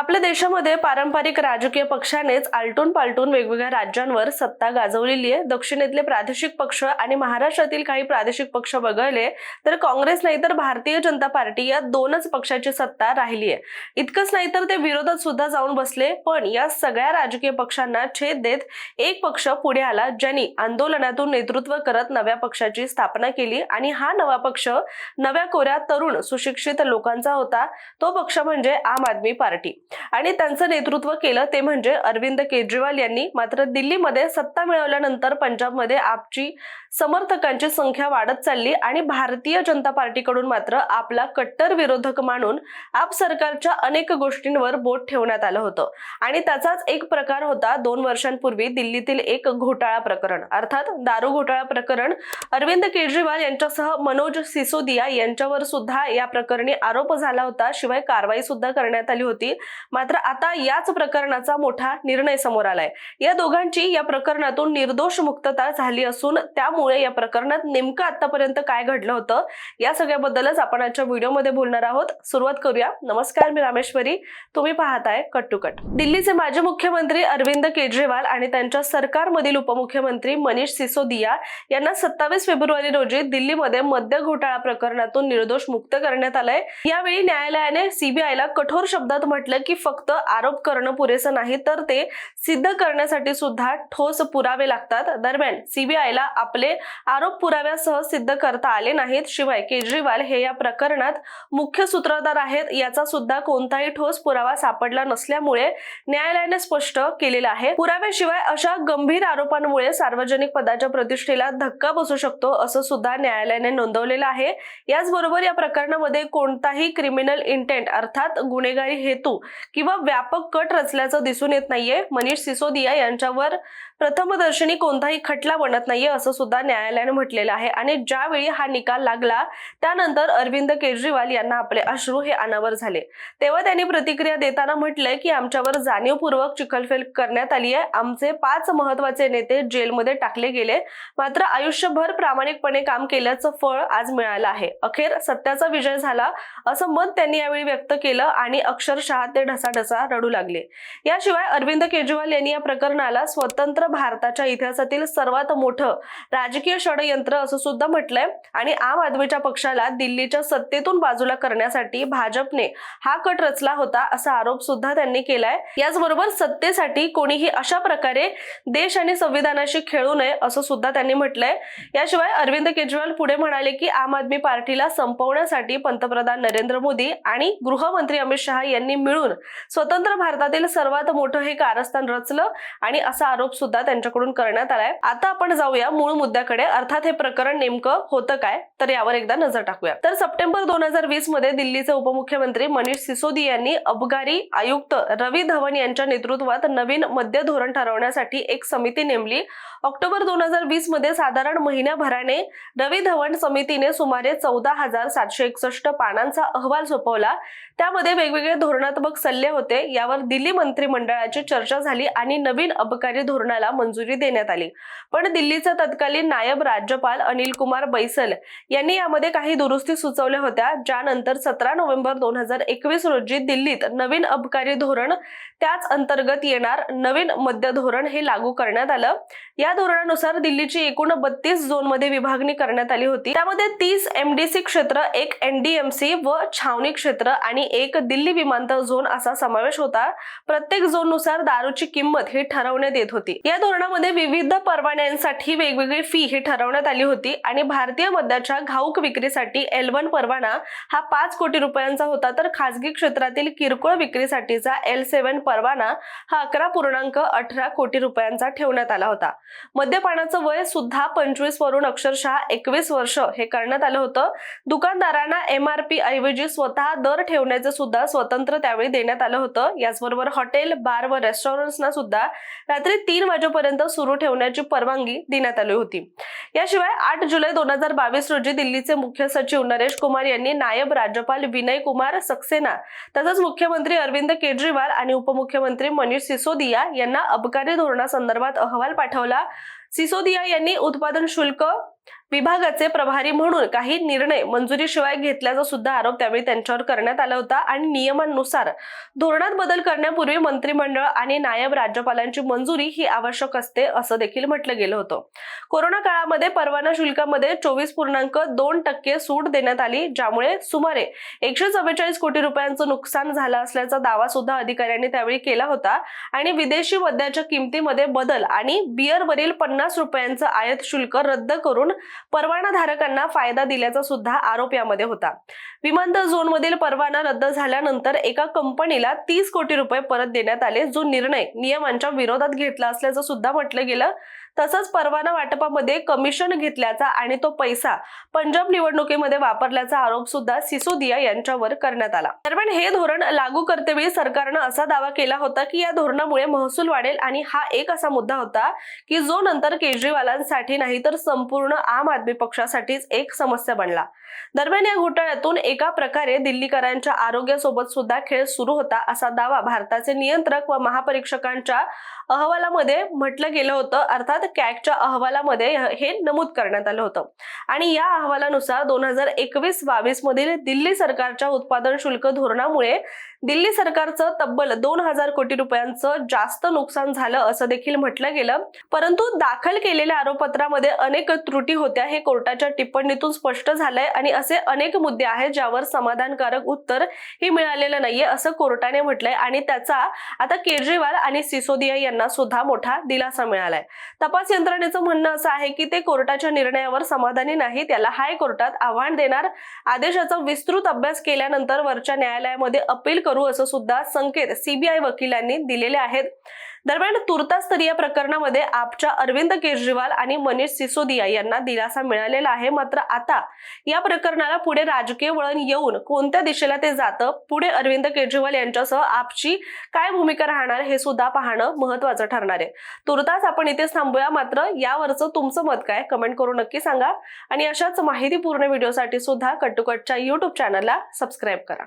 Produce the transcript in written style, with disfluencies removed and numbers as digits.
आपल्या देशामध्ये पारंपरिक राजकीय पक्षानेच आलटून पालटून वेगवेगळ्या राज्यांवर सत्ता गाजवलेली आहे। दक्षिणेतले प्रादेशिक पक्ष आणि महाराष्ट्रातील काही प्रादेशिक पक्ष वगळले तर काँग्रेस नाही तर भारतीय जनता पार्टी या दोनच पक्षाची सत्ता राहिली आहे। इतकंच नाही तर ते विरोधात सुद्धा जाऊन बसले, पण या सगळ्या राजकीय पक्षांना छेद देत एक पक्ष पुढे आला, ज्यांनी आंदोलनातून नेतृत्व करत नव्या पक्षाची स्थापना केली आणि हा नवा पक्ष नव्या कोऱ्या तरुण सुशिक्षित लोकांचा होता। तो पक्ष म्हणजे आम आदमी पार्टी आणि त्यांचं नेतृत्व केलं ते म्हणजे अरविंद केजरीवाल यांनी। मात्र दिल्लीमध्ये सत्ता मिळवल्यानंतर पंजाबमध्ये आपची समर्थकांची संख्या वाढत चालली आणि भारतीय जनता पार्टीकडून मात्र आपला कट्टर विरोधक मानून आप सरकारच्या अनेक गोष्टींवर बोट ठेवण्यात आलं होतं आणि त्याचाच एक प्रकार होता 2 वर्षांपूर्वी दिल्लीतील एक घोटाळा प्रकरण, अर्थात दारू घोटाळा प्रकरण। अरविंद केजरीवाल यांच्यासह मनोज सिसोदिया यांच्यावर सुद्धा या प्रकरणी आरोप झाला होता, शिवाय कारवाई सुद्धा करण्यात आली होती। मात्र आता याच प्रकरणाचा मोठा निर्णय समोर आलाय। या दोघांची या प्रकरणातून निर्दोष मुक्तता झाली असून त्यामुळे या प्रकरणात नेमकं आतापर्यंत काय घडलं होतं या सगळ्याबद्दलच आपण आजच्या व्हिडिओमध्ये बोलणार आहोत। सुरुवात करूया। नमस्कार, मी रामेश्वरी, तुम्ही पाहताय कट टू कट। दिल्लीचे माजी मुख्यमंत्री अरविंद केजरीवाल आणि त्यांच्या सरकारमधील उपमुख्यमंत्री मनीष सिसोदिया यांना 27 फेब्रुवारी रोजी दिल्लीमध्ये मद्य घोटाळा प्रकरणातून निर्दोष मुक्त करण्यात आलंय। यावेळी न्यायालयाने सीबीआयला कठोर शब्दात म्हटलं की फक्त आरोप करणं पुरेसं नाही तर ते सिद्ध करण्यासाठी सुद्धा ठोस पुरावे लागतात। दरम्यान सीबीआयला आपले आरोप पुराव्यासह सिद्ध करता आले नाहीत, शिवाय केजरीवाल हे या प्रकरणात मुख्य सूत्रधार आहेत याचा सुद्धा कोणताही ठोस पुरावा सापडला नसल्यामुळे न्यायालयाने स्पष्ट केलेलं आहे, पुराव्याशिवाय अशा गंभीर आरोपांमुळे सार्वजनिक पदाच्या प्रतिष्ठेला धक्का बसू शकतो असं सुद्धा न्यायालयाने नोंदवलेलं आहे। याचबरोबर या प्रकरणामध्ये कोणताही क्रिमिनल इंटेंट अर्थात गुन्हेगारी हेतू किंवा व्यापक कट रचल्याचं दिसून येत नाहीये। मनीष सिसोदिया यांच्यावर प्रथमदर्शनी कोणताही खटला बनत नाहीये असं सुद्धा न्यायालयाने म्हटलेलं आहे आणि ज्यावेळी हा निकाल लागला त्यानंतर अरविंद केजरीवाल यांना आपले अश्रू हे अनावर झाले। तेव्हा त्यांनी प्रतिक्रिया देताना म्हटलंय की आमच्यावर जाणीवपूर्वक चिखलफेक करण्यात आली आहे, आमचे 5 महत्त्वाचे नेते जेलमध्ये टाकले गेले, मात्र आयुष्यभर प्रामाणिकपणे काम केल्याचं फळ आज मिळालं आहे। अखेर सत्याचा विजय झाला असं मत त्यांनी यावेळी व्यक्त केलं आणि अक्षरशः ते ढसाढसा रडू लागले। याशिवाय अरविंद केजरीवाल यांनी या प्रकरणाला स्वतंत्र भारताच्या इतिहासातील सर्वात मोठं राजकीय षडयंत्र असं सुद्धा म्हटलंय आणि आम आदमीच्या पक्षाला दिल्लीच्या सत्तेतून बाजूला करण्यासाठी भाजपने हा कट रचला होता असा आरोप सुद्धा त्यांनी केलाय। याचबरोबर सत्तेसाठी कोणीही अशा प्रकारे देश आणि संविधानाशी खेळू नये असं सुद्धा त्यांनी म्हटलंय। याशिवाय अरविंद केजरीवाल पुढे म्हणाले की आम आदमी पार्टीला संपवण्यासाठी पंतप्रधान नरेंद्र मोदी आणि गृहमंत्री अमित शहा यांनी मिळून स्वतंत्र भारतातील सर्वात मोठं हे कारस्थान रचलं आणि असा आरोप सुद्धा त्यांच्याकडून करण्यात आलाय। आता आपण जाऊया मूळ मुद्द्याकडे, अर्थात हे प्रकरण नेमकं होतं काय, तर यावर एकदा नजर टाकूया। तर सप्टेंबर 2020 मध्ये दिल्लीचे उपमुख्यमंत्री मनीष सिसोदिया यांनी अबकारी आयुक्त रवी धवन यांच्या नेतृत्वात नवीन मद्य धोरण ठरवण्यासाठी एक समिती नेमली। ऑक्टोबर 2020 मध्ये साधारण महिन्याभराने रवी धवन समितीने सुमारे 14,761 पानांचा अहवाल सोपवला। त्यामध्ये वेगवेगळे धोरणात्मक सल्ले होते। यावर दिल्ली मंत्रिमंडळाची चर्चा झाली आणि नवीन अबकारी धोरणाला मंजुरी देण्यात आली। पण दिल्लीचे तत्कालीन नायब राज्यपाल अनिल कुमार बैसल यांनी यामध्ये काही दुरुस्ती सुचवल्या होत्या, ज्यानंतर 17 नोव्हेंबर 2021 रोजी दिल्लीत नवीन अबकारी धोरण, त्याच अंतर्गत येणार नवीन मद्य धोरण हे लागू करण्यात आलं। या धोरणानुसार दिल्लीची एकूण 32 झोनमध्ये विभागणी करण्यात आली होती। त्यामध्ये 30 एमडीसी क्षेत्र, 1 एनडीएमसी व छावणी क्षेत्र आणि 1 दिल्ली विमानतळ झोन असा समावेश होता। प्रत्येक झोननुसार दारूची किंमत ही ठरवण्यात येत होती। या धोरणामध्ये विविध परवान्यांसाठी वेगवेगळी फी ही ठरवण्यात आली होती आणि भारतीय मद्याच्या घाऊक विक्रीसाठी L1 परवाना हा 5 कोटी रुपयांचा होता, तर खासगी क्षेत्रातील किरकोळ विक्रीसाठीचा L7 परवाना हा 11.18 कोटी रुपयांचा ठेवण्यात आला होता। मद्यपानाचं वय सुद्धा 25 वरून अक्षरशः 21 वर्ष हे करण्यात आलं होतं। दुकानदारांना MRP ऐवजी स्वतः दर ठेवण्याचे सुद्धा स्वतंत्र त्यावेळी देण्यात आलं होतं। याचबरोबर हॉटेल, बार व रेस्टॉरंट्सना सुद्धा रात्री 3 वाजेपर्यंत सुरू ठेवण्याची परवानगी देण्यात आली होती। याशिवाय 8 जुलै 2022 रोजी दिल्लीचे मुख्य सचिव नरेश कुमार यांनी नायब राज्यपाल विनय कुमार सक्सेना तसंच मुख्यमंत्री अरविंद केजरीवाल आणि उपमुख्यमंत्री मनीष सिसोदिया यांना अबकारी धोरणासंदर्भात अहवाल पाठवला। सिसोदिया यांनी उत्पादन शुल्क, विभागाचे प्रभारी म्हणून काही निर्णय मंजुरीशिवाय घेतल्याचा सुद्धा आरोप त्यावेळी त्यांच्यावर करण्यात आला होता आणि नियमानुसार धोरणात बदल करण्यापूर्वी मंत्रिमंडळ आणि नायब राज्यपालांची मंजुरी ही आवश्यक असते असं देखील म्हटलं गेलं होतं. कोरोना काळामध्ये परवाना शुल्कामध्ये 24.2% सूट देण्यात आली, ज्यामुळे सुमारे 144 कोटी रुपयांचं नुकसान झालं असल्याचा दावा सुद्धा अधिकाऱ्यांनी त्यावेळी केला होता. आणि विदेशी मद्याच्या किमतीमध्ये बदल आणि बिअरवरील 50 रुपयांचं आयात शुल्क रद्द करून परवानाधारकांना फायदा दिल्याचा सुद्धा आरोप यामध्ये होता. विमानतळ झोनमधील परवाना रद्द झाल्यानंतर एका कंपनीला 30 कोटी रुपये परत देण्यात आले, जो निर्णय नियमांच्या विरोधात घेतला असल्याचं सुद्धा म्हटलं गेलं. तसंच परवाना वाटपामध्ये कमिशन घेतल्याचा आणि तो पैसा पंजाब निवडणुकीमध्ये वापरल्याचा आरोप सुद्धा सिसोदिया यांच्यावर करण्यात आला. दरम्यान हे धोरण लागू करतेवेळी सरकारनं असा दावा केला होता की या धोरणामुळे महसूल वाढेल आणि हा एक असा मुद्दा होता की जो नंतर केजरीवालांसाठी नाही तर संपूर्ण आम आदमी पक्षासाठीच एक समस्या बनला. दरम्यान या घोटाळ्यातून एका प्रकारे दिल्लीकरांच्या आरोग्यासोबत सुद्धा खेळ सुरू होता असा दावा भारताचे नियंत्रक व महापरीक्षकांच्या अहवालामध्ये म्हटलं गेलं होतं. अर्थात कॅगच्या अहवालामध्ये हे नमूद करण्यात आलं होतं. आणि या अहवालानुसार 2021-22 मधील दिल्ली सरकारच्या उत्पादन शुल्क धोरणामुळे दिल्ली सरकारचं तब्बल 2000 कोटी रुपयांचं जास्त नुकसान झालं असं देखील म्हटलं गेलं. परंतु दाखल केलेल्या आरोपपत्रामध्ये अनेक त्रुटी होत्या हे कोर्टाच्या टिप्पणीतून स्पष्ट झालंय आणि असे अनेक मुद्दे आहेत ज्यावर समाधानकारक उत्तर ही मिळालेलं नाहीये असं कोर्टाने म्हटलंय. आणि त्याचा आता केजरीवाल आणि सिसोदिया यांना सुद्धा मोठा दिलासा मिळालाय. तपास यंत्रणेचं म्हणणं असं आहे की ते कोर्टाच्या निर्णयावर समाधानी नाही, त्याला हायकोर्टात आव्हान देणार, आदेशाचा विस्तृत अभ्यास केल्यानंतर वरच्या न्यायालयामध्ये अपील करू असं सुद्धा संकेत सीबीआय वकिलांनी दिलेले आहेत. दरम्यान तुर्तास्तरीय प्रकरणामध्ये आपच्या अरविंद केजरीवाल आणि मनीष सिसोदिया यांना दिलासा मिळालेला आहे. मात्र आता या प्रकरणाला पुढे राजकीय वळण येऊन कोणत्या दिशेला ते जातं, पुढे अरविंद केजरीवाल यांच्यासह आपची काय भूमिका राहणार हे सुद्धा पाहणं महत्त्वाचं ठरणार आहे. तुर्तास आपण इथेच थांबूया. मात्र यावरचं तुमचं मत काय कमेंट करून नक्की सांगा आणि अशाच माहितीपूर्ण व्हिडिओसाठी सुद्धा कट टू कटच्या YouTube चॅनलला सबस्क्राईब करा.